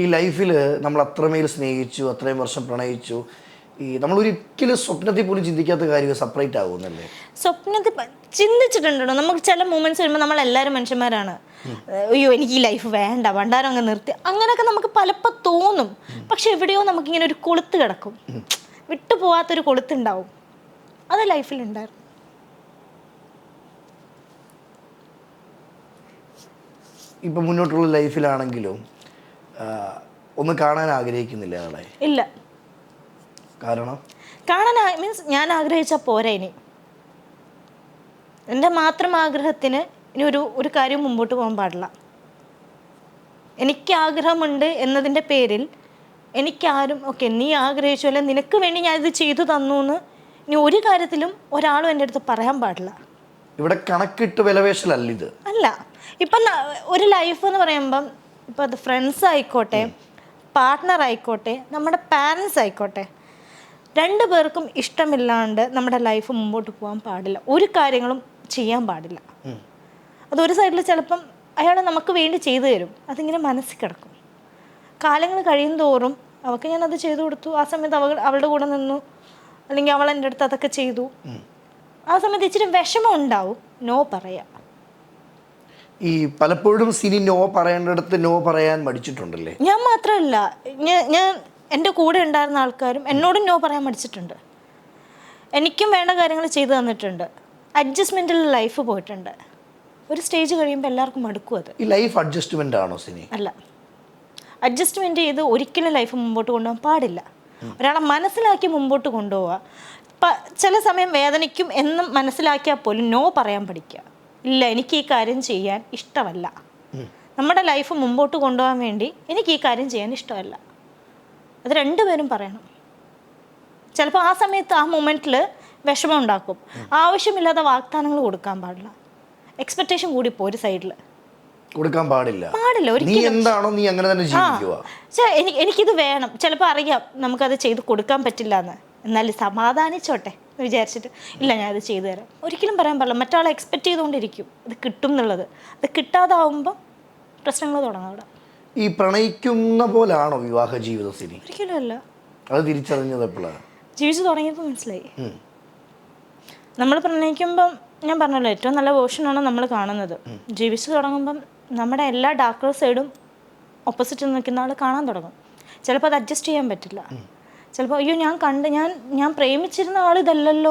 ഈ ലൈഫിൽ നമ്മൾ അത്രമേൽ സ്നേഹിച്ചു, അത്രയും വർഷം പ്രണയിച്ചു, നമ്മൾ ഒരിക്കലും സ്വപ്നത്തിൽ പോലും ചിന്തിക്കാത്ത കാര്യം സെപ്പറേറ്റ് ആകുന്നല്ലേ? സ്വപ്നത്തിൽ ചിന്തിച്ചിട്ടുണ്ടോ? നമുക്ക് ചില മൂമെന്റ്സ് വരുമ്പോൾ നമ്മൾ എല്ലാവരും മനുഷ്യന്മാരാണ്. അയ്യോ എനിക്ക് ഈ ലൈഫ് വേണ്ട, ഭണ്ടാരം അങ്ങ് നിർത്തി, അങ്ങനെയൊക്കെ നമുക്ക് പലപ്പോൾ തോന്നും. പക്ഷെ എവിടെയോ നമുക്കിങ്ങനെ ഒരു കൊളുത്ത് കിടക്കും, വിട്ടുപോകാത്തൊരു കൊളുത്തുണ്ടാവും. അത് ലൈഫിലുണ്ടായിരുന്നു. ഇപ്പം മുന്നോട്ടുള്ള ലൈഫിലാണെങ്കിലും ഒന്ന് കാണാൻ ആഗ്രഹിക്കുന്നില്ല ആളെ? ഇല്ല. കാരണം കാണാൻ മീൻസ് ഞാൻ ആഗ്രഹിച്ചാൽ പോരാ. ഇനി എൻ്റെ മാത്രം ആഗ്രഹത്തിന് ഇനി ഒരു കാര്യം മുമ്പോട്ട് പോകാൻ പാടില്ല. എനിക്ക് ആഗ്രഹമുണ്ട് എന്നതിൻ്റെ പേരിൽ എനിക്കാരും ഓക്കെ നീ ആഗ്രഹിച്ചു അല്ലെ നിനക്ക് വേണ്ടി ഞാനിത് ചെയ്തു തന്നു എന്ന് ഇനി ഒരു കാര്യത്തിലും ഒരാളും എൻ്റെ അടുത്ത് പറയാൻ പാടില്ല. ഇവിടെ കണക്കിട്ട് വിലവേശലല്ല ഇത്. അല്ല, ഇപ്പം ഒരു ലൈഫ് എന്ന് പറയുമ്പം ഇപ്പം അത് ഫ്രണ്ട്സ് ആയിക്കോട്ടെ, പാർട്ട്ണർ ആയിക്കോട്ടെ, നമ്മുടെ പാരൻസ് ആയിക്കോട്ടെ, രണ്ടു പേർക്കും ഇഷ്ടമില്ലാണ്ട് നമ്മുടെ ലൈഫ് മുമ്പോട്ട് പോകാൻ പാടില്ല. ഒരു കാര്യങ്ങളും ചെയ്യാൻ പാടില്ല. അതൊരു സൈഡിൽ ചിലപ്പം അയാൾ നമുക്ക് വേണ്ടി ചെയ്തു തരും, അതിങ്ങനെ മനസ്സിൽ കിടക്കും. കാലങ്ങൾ കഴിയും തോറും അവൾക്ക് ഞാനത് ചെയ്തു കൊടുത്തു, ആ സമയത്ത് അവളുടെ കൂടെ നിന്നു, അല്ലെങ്കിൽ അവൾ എൻ്റെ അടുത്ത് അതൊക്കെ ചെയ്തു, ആ സമയത്ത് ഇച്ചിരി വിഷമം ഉണ്ടാവും. നോ പറയാം. ഈ പലപ്പോഴും സിനി നോ പറയേണ്ടടുത്ത് നോ പറയാൻ മടിച്ചിട്ടുണ്ടല്ലേ? ഞാൻ മാത്രമല്ല, ഞാൻ എൻ്റെ കൂടെ ഉണ്ടായിരുന്ന ആൾക്കാരും എന്നോടും നോ പറയാൻ മടിച്ചിട്ടുണ്ട്. എനിക്കും വേണ്ട കാര്യങ്ങൾ ചെയ്തു തന്നിട്ടുണ്ട്. അഡ്ജസ്റ്റ്മെൻറ്റിൽ ലൈഫ് പോയിട്ടുണ്ട്. ഒരു സ്റ്റേജ് കഴിയുമ്പോൾ എല്ലാവർക്കും മടുക്കും. അത് ഈ ലൈഫ് അഡ്ജസ്റ്റ്മെൻ്റ് ആണോ സിനി? അല്ല, അഡ്ജസ്റ്റ്മെൻറ്റ് ചെയ്ത് ഒരിക്കലും ലൈഫ് മുമ്പോട്ട് കൊണ്ടുപോകാൻ പാടില്ല. ഒരാളെ മനസ്സിലാക്കി മുമ്പോട്ട് കൊണ്ടുപോവുക. ചില സമയം വേദനിക്കും എന്ന് മനസ്സിലാക്കിയാൽ പോലും നോ പറയാൻ പഠിക്കുക. ഇല്ല, എനിക്ക് ഈ കാര്യം ചെയ്യാൻ ഇഷ്ടമല്ല, നമ്മുടെ ലൈഫ് മുമ്പോട്ട് കൊണ്ടുപോകാൻ വേണ്ടി എനിക്ക് ഈ കാര്യം ചെയ്യാൻ ഇഷ്ടമല്ല. അത് രണ്ടുപേരും പറയണം. ചിലപ്പോൾ ആ സമയത്ത് ആ മൊമെൻറ്റിൽ വിഷമം ഉണ്ടാക്കും. ആവശ്യമില്ലാത്ത വാഗ്ദാനങ്ങൾ കൊടുക്കാൻ പാടില്ല. എക്സ്പെക്റ്റേഷൻ കൂടിപ്പോ ഒരു സൈഡിൽ കൊടുക്കാൻ പാടില്ല. ഒരിക്കലും. എനിക്കിത് വേണം, ചിലപ്പോൾ അറിയാം നമുക്കത് ചെയ്ത് കൊടുക്കാൻ പറ്റില്ല എന്ന്, എന്നാലും സമാധാനിച്ചോട്ടെ എന്ന് വിചാരിച്ചിട്ട് ഇല്ല ഞാനത് ചെയ്തു തരാം. ഒരിക്കലും പറയാൻ പാടില്ല. മറ്റാളെ എക്സ്പെക്റ്റ് ചെയ്തുകൊണ്ടിരിക്കും ഇത് കിട്ടും എന്നുള്ളത്. അത് കിട്ടാതാവുമ്പോൾ പ്രശ്നങ്ങൾ തുടങ്ങും അവിടെ. ഈ പ്രണയിക്കുന്ന പോലാണോ വിവാഹ ജീവിതത്തിന്? ഒരിക്കലും അല്ല. അത് തിരിച്ചറിഞ്ഞത് എപ്പോഴാണ്? ജീവിച്ചു തുടങ്ങിയപ്പോൾ മനസ്സിലായി. നമ്മൾ പ്രണയിക്കുമ്പം ഞാൻ പറഞ്ഞല്ലോ ഏറ്റവും നല്ല വേർഷനാണ് നമ്മൾ കാണുന്നത്. ജീവിച്ചു തുടങ്ങുമ്പം നമ്മുടെ എല്ലാ ഡാർക്കർ സൈഡും ഓപ്പോസിറ്റ് നിൽക്കുന്ന ആൾ കാണാൻ തുടങ്ങും. ചിലപ്പോൾ അത് അഡ്ജസ്റ്റ് ചെയ്യാൻ പറ്റില്ല. ചിലപ്പോൾ അയ്യോ ഞാൻ പ്രേമിച്ചിരുന്ന ആൾ ഇതല്ലല്ലോ,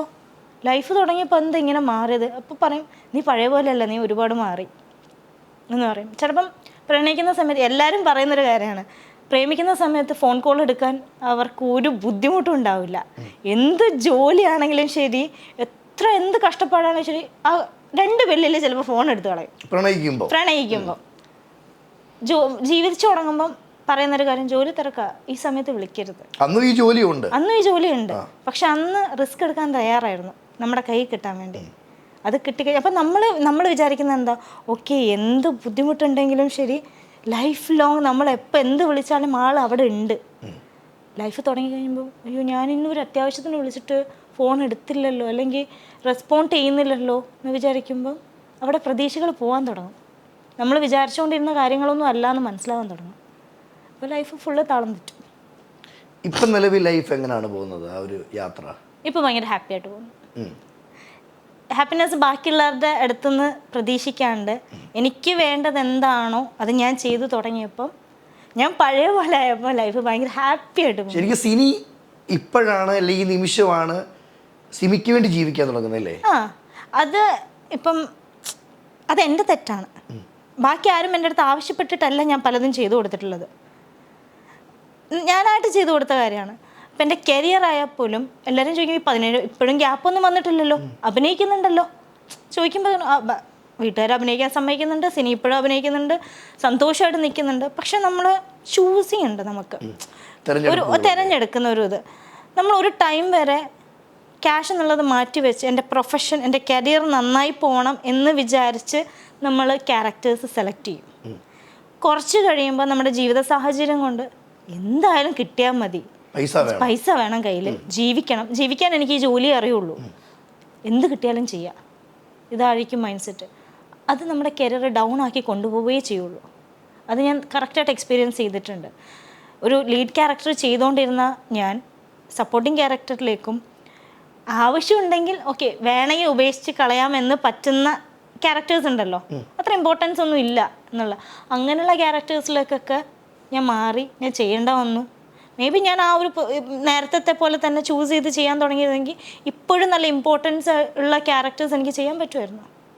ലൈഫ് തുടങ്ങിയപ്പോൾ എന്താ ഇങ്ങനെ മാറിയത്? അപ്പോൾ പറയും നീ പഴയ പോലെയല്ല, നീ ഒരുപാട് മാറി എന്ന് പറയും. ചിലപ്പം പ്രണയിക്കുന്ന സമയത്ത് എല്ലാവരും പറയുന്നൊരു കാര്യമാണ്, പ്രേമിക്കുന്ന സമയത്ത് ഫോൺ കോൾ എടുക്കാൻ അവർക്ക് ഒരു ബുദ്ധിമുട്ടും ഉണ്ടാവില്ല. എന്ത് ജോലിയാണെങ്കിലും ശരി, എന്ത് കഷ്ടപ്പാടാണെങ്കിലും ശരി, ആ രണ്ട് വെള്ളിയിൽ ചിലപ്പോൾ ഫോൺ എടുത്ത് കളയും. പ്രണയിക്കുമ്പോൾ ജീവിച്ചു തുടങ്ങുമ്പോൾ പറയുന്നൊരു കാര്യം, ജോലി തിരക്കാ, ഈ സമയത്ത് വിളിക്കരുത്. അന്നും ഈ ജോലിയുണ്ട്. പക്ഷെ അന്ന് റിസ്ക് എടുക്കാൻ തയ്യാറായിരുന്നു നമ്മുടെ കൈ കിട്ടാൻ വേണ്ടി. അത് കിട്ടിക്കഴിഞ്ഞാൽ അപ്പം നമ്മൾ വിചാരിക്കുന്നത് എന്താ, ഓക്കെ എന്ത് ബുദ്ധിമുട്ടുണ്ടെങ്കിലും ശരി ലൈഫ് ലോങ് നമ്മൾ എപ്പോൾ എന്ത് വിളിച്ചാലും ആൾ അവിടെ ഉണ്ട്. ലൈഫ് തുടങ്ങി കഴിയുമ്പോൾ അയ്യോ ഞാൻ ഇന്നൊരു അത്യാവശ്യത്തിന് വിളിച്ചിട്ട് ഫോൺ എടുത്തില്ലല്ലോ, അല്ലെങ്കിൽ റെസ്പോണ്ട് ചെയ്യുന്നില്ലല്ലോ എന്ന് വിചാരിക്കുമ്പോൾ അവിടെ പ്രതീക്ഷകൾ പോകാൻ തുടങ്ങും. നമ്മൾ വിചാരിച്ചുകൊണ്ടിരുന്ന കാര്യങ്ങളൊന്നും അല്ല എന്ന് മനസ്സിലാവാൻ തുടങ്ങും. അപ്പോൾ ലൈഫ് ഫുള്ള് താളം തെറ്റും. ഇപ്പം നിലവിൽ ലൈഫ് എങ്ങനെയാണ് പോകുന്നത്? ആ ഒരു യാത്ര ഇപ്പോൾ ഭയങ്കര ഹാപ്പി ആയിട്ട് പോകുന്നു. ഹാപ്പിനെസ് ബാക്കിയുള്ളവരുടെ അടുത്തുനിന്ന് പ്രതീക്ഷിക്കാണ്ട് എനിക്ക് വേണ്ടത് എന്താണോ അത് ഞാൻ ചെയ്തു തുടങ്ങിയപ്പം ഞാൻ പഴയ പോലെ ആയപ്പോൾ ലൈഫ് ഭയങ്കര ഹാപ്പി ആയിട്ട് പോകും. ശരിക്കും സിനി ഇപ്പോഴാണ് അല്ലെങ്കിൽ ഈ നിമിഷമാണ് സിമിക്ക് വേണ്ടി ജീവിക്കാൻ തുടങ്ങുന്നല്ലേ? അത് ഇപ്പം അതെൻ്റെ തെറ്റാണ്. ബാക്കി ആരും എൻ്റെ അടുത്ത് ആവശ്യപ്പെട്ടിട്ടല്ല ഞാൻ പലതും ചെയ്തു കൊടുത്തിട്ടുള്ളത്, ഞാനായിട്ട് ചെയ്തു കൊടുത്ത കാര്യമാണ്. ഇപ്പം എൻ്റെ കരിയർ ആയാൽ പോലും എല്ലാവരും ചോദിക്കും ഈ 17 ഇപ്പോഴും ഗ്യാപ്പൊന്നും വന്നിട്ടില്ലല്ലോ, അഭിനയിക്കുന്നുണ്ടല്ലോ ചോദിക്കുമ്പോൾ വീട്ടുകാർ അഭിനയിക്കാൻ സമ്മതിക്കുന്നുണ്ട്, സിനി ഇപ്പോഴും അഭിനയിക്കുന്നുണ്ട്, സന്തോഷമായിട്ട് നിൽക്കുന്നുണ്ട്. പക്ഷെ നമ്മൾ ചൂസ് ചെയ്യുന്നുണ്ട്, നമുക്ക് തിരഞ്ഞെടുക്കുന്ന ഒരു ഇത്. നമ്മൾ ഒരു ടൈം വരെ ക്യാഷ് എന്നുള്ളത് മാറ്റി വെച്ച് എൻ്റെ പ്രൊഫഷൻ എൻ്റെ കരിയർ നന്നായി പോകണം എന്ന് വിചാരിച്ച് നമ്മൾ ക്യാരക്ടേഴ്സ് സെലക്ട് ചെയ്യും. കുറച്ച് കഴിയുമ്പോൾ നമ്മുടെ ജീവിത സാഹചര്യം കൊണ്ട് എന്തായാലും കിട്ടിയാൽ മതി, പൈസ വേണം കയ്യിൽ, ജീവിക്കാൻ എനിക്ക് ഈ ജോലി അറിയുള്ളൂ, എന്ത് കിട്ടിയാലും ചെയ്യാം, ഇതായിരിക്കും മൈൻഡ് സെറ്റ്. അത് നമ്മുടെ കരിയർ ഡൗൺ ആക്കി കൊണ്ടുപോവുകയേ ചെയ്യുള്ളൂ. അത് ഞാൻ കറക്റ്റായിട്ട് എക്സ്പീരിയൻസ് ചെയ്തിട്ടുണ്ട്. ഒരു ലീഡ് ക്യാരക്ടർ ചെയ്തുകൊണ്ടിരുന്ന ഞാൻ സപ്പോർട്ടിങ് ക്യാരക്ടറിലേക്കും ആവശ്യമുണ്ടെങ്കിൽ ഓക്കെ വേണമെങ്കിൽ ഉപേക്ഷിച്ച് കളയാമെന്ന് പറ്റുന്ന ക്യാരക്ടേഴ്സ് ഉണ്ടല്ലോ, അത്ര ഇമ്പോർട്ടൻസ് ഒന്നും ഇല്ല എന്നുള്ള അങ്ങനെയുള്ള ക്യാരക്ടേഴ്സിലേക്കൊക്കെ ഞാൻ മാറി ഞാൻ ചെയ്യേണ്ട വന്നു. മേ ബി ഞാൻ ആ ഒരു നേരത്തെ പോലെ തന്നെ ചൂസ് ചെയ്ത് ചെയ്യാൻ തുടങ്ങിയതെങ്കിൽ ഇപ്പോഴും നല്ല ഇമ്പോർട്ടൻസ് ഉള്ള ക്യാരക്ടേഴ്സ് എനിക്ക് ചെയ്യാൻ പറ്റുമായിരുന്നു.